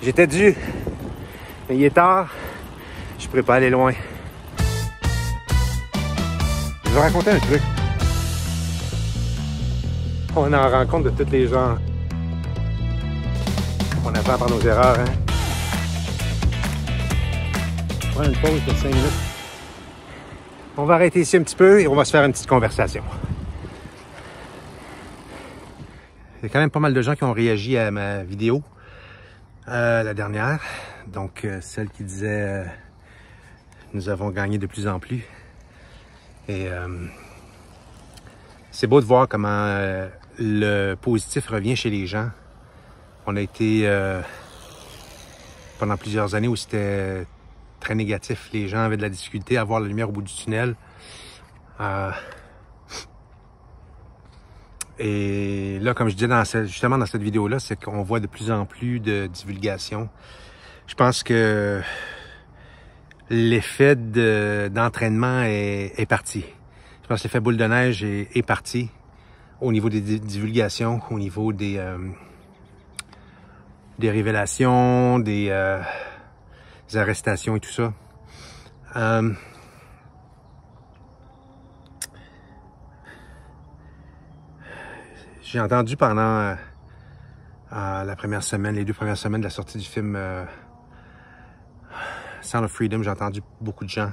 J'étais dû. Mais il est tard. Je pourrais pas aller loin. Je vais vous raconter un truc. On en rend compte de tous les gens. On apprend par nos erreurs, hein. On va prendre une pause de 5 minutes. On va arrêter ici un petit peu et on va se faire une petite conversation. Il y a quand même pas mal de gens qui ont réagi à ma vidéo, la dernière. Donc, celle qui disait nous avons gagné de plus en plus. Et c'est beau de voir comment le positif revient chez les gens. On a été pendant plusieurs années où c'était très négatif. Les gens avaient de la difficulté à voir la lumière au bout du tunnel. Et là, comme je disais justement dans cette vidéo-là, c'est qu'on voit de plus en plus de divulgation. Je pense que l'effet d'entraînement est parti. Je pense que l'effet boule de neige est parti au niveau des divulgations, au niveau des révélations, des arrestations et tout ça. J'ai entendu pendant la première semaine, les 2 premières semaines de la sortie du film Sound of Freedom, j'ai entendu beaucoup de gens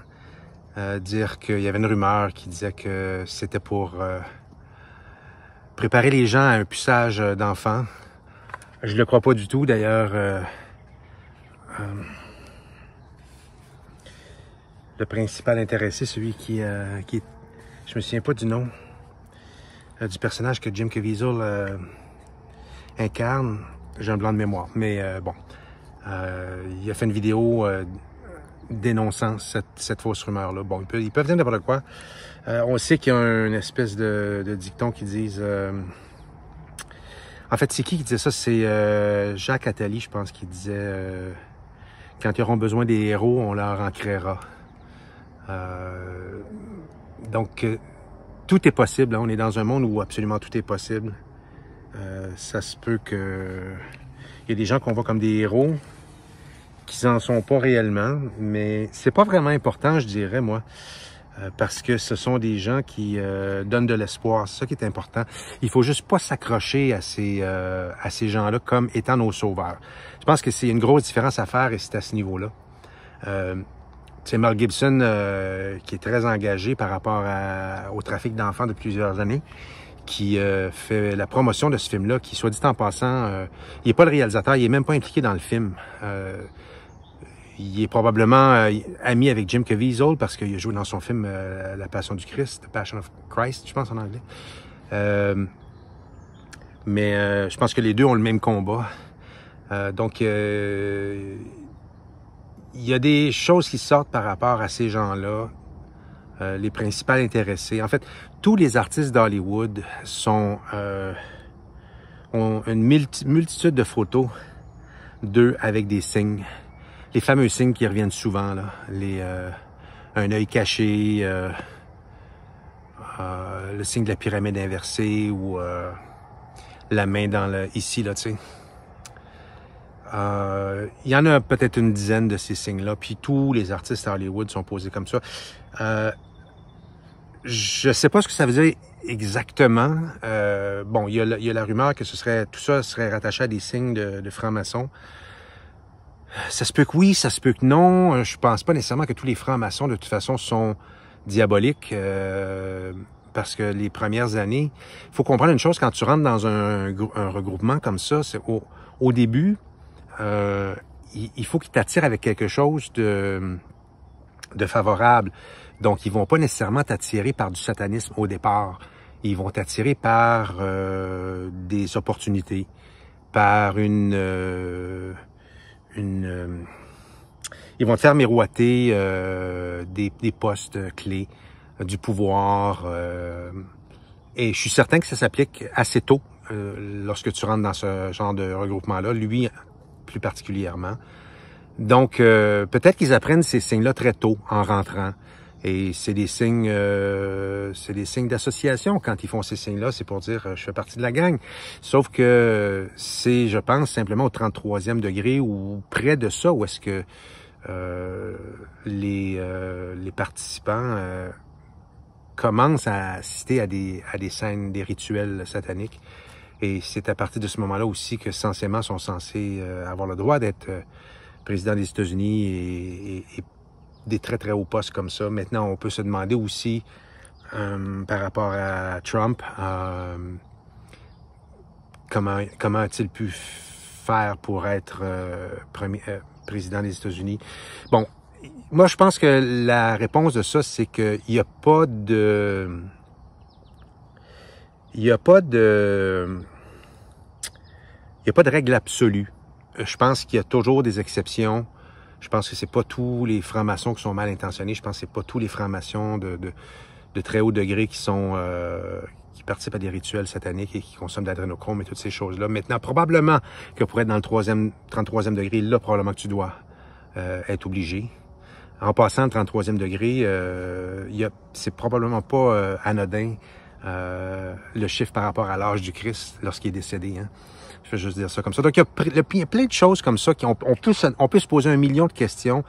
dire qu'il y avait une rumeur qui disait que c'était pour préparer les gens à un puçage d'enfants. Je le crois pas du tout. D'ailleurs, le principal intéressé, celui qui est... Je me souviens pas du nom du personnage que Jim Caviezel incarne. J'ai un blanc de mémoire. Mais bon, il a fait une vidéo dénonçant cette fausse rumeur-là. Bon, ils peuvent dire n'importe quoi. On sait qu'il y a une espèce de dicton qui disent... En fait, c'est qui disait ça? C'est Jacques Attali, je pense, qui disait quand ils auront besoin des héros, on leur en créera. Donc, tout est possible. Hein? On est dans un monde où absolument tout est possible. Ça se peut que... Il y a des gens qu'on voit comme des héros qui n'en sont pas réellement, mais c'est pas vraiment important, je dirais, moi. Parce que ce sont des gens qui donnent de l'espoir. C'est ça qui est important. Il faut juste pas s'accrocher à ces gens-là comme étant nos sauveurs. Je pense que c'est une grosse différence à faire et c'est à ce niveau-là. C'est Mel Gibson qui est très engagé par rapport au trafic d'enfants de plusieurs années, qui fait la promotion de ce film-là, qui, soit dit en passant, il n'est pas le réalisateur, il est même pas impliqué dans le film. Il est probablement ami avec Jim Caviezel parce qu'il a joué dans son film La Passion du Christ, The Passion of Christ, je pense en anglais. Mais je pense que les deux ont le même combat. Donc, il y a des choses qui sortent par rapport à ces gens-là, les principaux intéressés. En fait, tous les artistes d'Hollywood ont une multitude de photos d'eux avec des signes. Les fameux signes qui reviennent souvent, là, un œil caché, le signe de la pyramide inversée ou la main ici, là, tu sais. Il y en a peut-être une dizaine de ces signes-là, puis tous les artistes à Hollywood sont posés comme ça. Je sais pas ce que ça veut dire exactement. Bon, il y a la rumeur que tout ça serait rattaché à des signes de francs-maçons. Ça se peut que oui, ça se peut que non. Je pense pas nécessairement que tous les francs-maçons, de toute façon, sont diaboliques. Parce que les premières années, il faut comprendre une chose, quand tu rentres dans un regroupement comme ça, c'est au début, il faut qu'ils t'attirent avec quelque chose de favorable. Donc, ils vont pas nécessairement t'attirer par du satanisme au départ. Ils vont t'attirer par des opportunités, par ils vont te faire miroiter des postes clés, du pouvoir. Et je suis certain que ça s'applique assez tôt lorsque tu rentres dans ce genre de regroupement-là, lui plus particulièrement. Donc, peut-être qu'ils apprennent ces signes-là très tôt en rentrant. Et c'est des signes d'association. Quand ils font ces signes-là, c'est pour dire je fais partie de la gang. Sauf que c'est, je pense, simplement au 33e degré ou près de ça, où est-ce que les participants commencent à assister à des scènes, des rituels sataniques. Et c'est à partir de ce moment-là aussi que censément sont censés avoir le droit d'être président des États-Unis et des très très hauts postes comme ça. Maintenant, on peut se demander aussi par rapport à Trump, comment a-t-il pu faire pour être président des États-Unis? Bon, moi je pense que la réponse de ça, c'est qu'il n'y a pas de... Il n'y a pas de règle absolue. Je pense qu'il y a toujours des exceptions. Je pense que c'est pas tous les francs-maçons qui sont mal intentionnés. Je pense que c'est pas tous les francs-maçons de très haut degré qui participent à des rituels sataniques et qui consomment de l'adrénochrome et toutes ces choses-là. Maintenant, probablement que pour être dans le 33e degré, là, probablement que tu dois être obligé. En passant le 33e degré, c'est probablement pas anodin le chiffre par rapport à l'âge du Christ lorsqu'il est décédé. Hein. Je vais juste dire ça comme ça. Donc, il y a plein de choses comme ça on peut se poser 1 million de questions.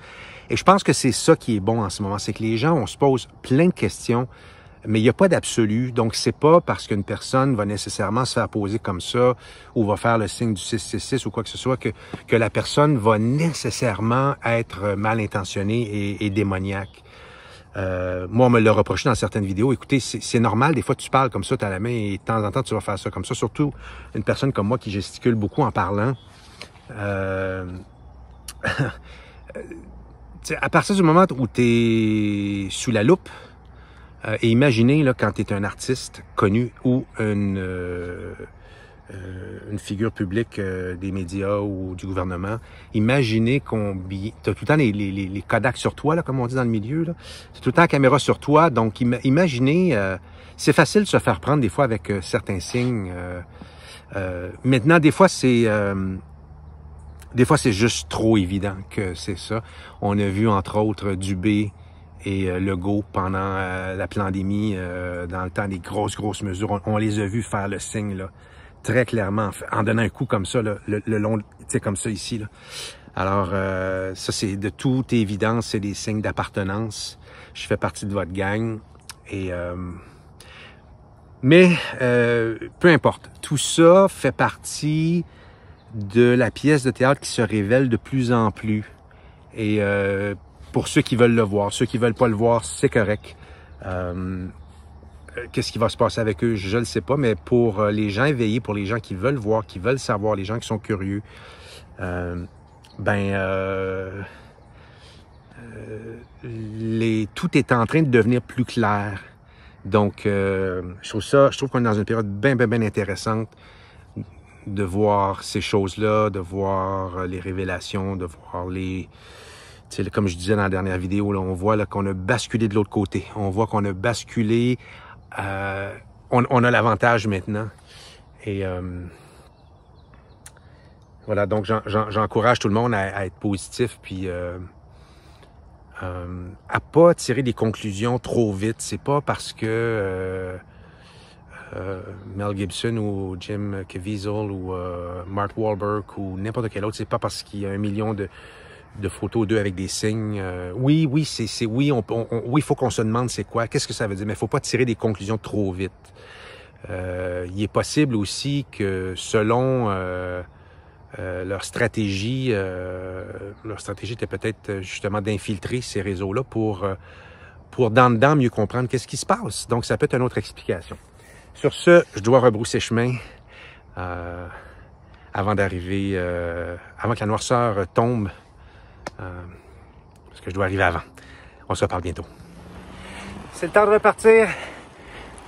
Et je pense que c'est ça qui est bon en ce moment. C'est que les gens, on se pose plein de questions, mais il n'y a pas d'absolu. Donc, c'est pas parce qu'une personne va nécessairement se faire poser comme ça ou va faire le signe du 666 ou quoi que ce soit que la personne va nécessairement être mal intentionnée et démoniaque. Moi, on me l'a reproché dans certaines vidéos. Écoutez, c'est normal. Des fois, tu parles comme ça, tu as la main et de temps en temps, tu vas faire ça comme ça. Surtout une personne comme moi qui gesticule beaucoup en parlant. À partir du moment où tu es sous la loupe, et imaginez là, quand tu es un artiste connu ou une figure publique des médias ou du gouvernement, imaginez tu as tout le temps les Kodak sur toi, là, comme on dit dans le milieu. Tu as tout le temps la caméra sur toi. Donc, imaginez, c'est facile de se faire prendre des fois avec certains signes. Maintenant, des fois, c'est juste trop évident que c'est ça. On a vu, entre autres, Dubé et Legault pendant la pandémie, dans le temps des grosses mesures. On les a vus faire le signe, là. Très clairement, en donnant un coup comme ça, là, le long, tu sais, comme ça ici. Là. Alors, ça, c'est de toute évidence, c'est des signes d'appartenance. Je fais partie de votre gang. Mais, peu importe. Tout ça fait partie de la pièce de théâtre qui se révèle de plus en plus. Et pour ceux qui veulent le voir, ceux qui veulent pas le voir, c'est correct. Qu'est-ce qui va se passer avec eux, je ne le sais pas, mais pour les gens éveillés, pour les gens qui veulent voir, qui veulent savoir, les gens qui sont curieux, tout est en train de devenir plus clair. Donc, je trouve qu'on est dans une période bien intéressante de voir ces choses-là, de voir les révélations, de voir comme je disais dans la dernière vidéo, là, on voit là, qu'on a basculé de l'autre côté. On voit qu'on a basculé. On a l'avantage maintenant. Et voilà, donc j'encourage tout le monde à être positif, puis à pas tirer des conclusions trop vite. C'est pas parce que Mel Gibson ou Jim Caviezel ou Mark Wahlberg ou n'importe quel autre, c'est pas parce qu'il y a 1 million de photos d'eux avec des signes. Oui, il faut qu'on se demande c'est quoi, qu'est-ce que ça veut dire, mais il ne faut pas tirer des conclusions trop vite. Il est possible aussi que selon leur stratégie était peut-être justement d'infiltrer ces réseaux-là pour dans dedans mieux comprendre qu'est-ce qui se passe. Donc ça peut être une autre explication. Sur ce, je dois rebrousser chemin avant d'arriver, avant que la noirceur tombe. Parce que je dois arriver avant. On se reparle bientôt. C'est le temps de repartir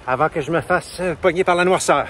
avant que je me fasse pogner par la noirceur.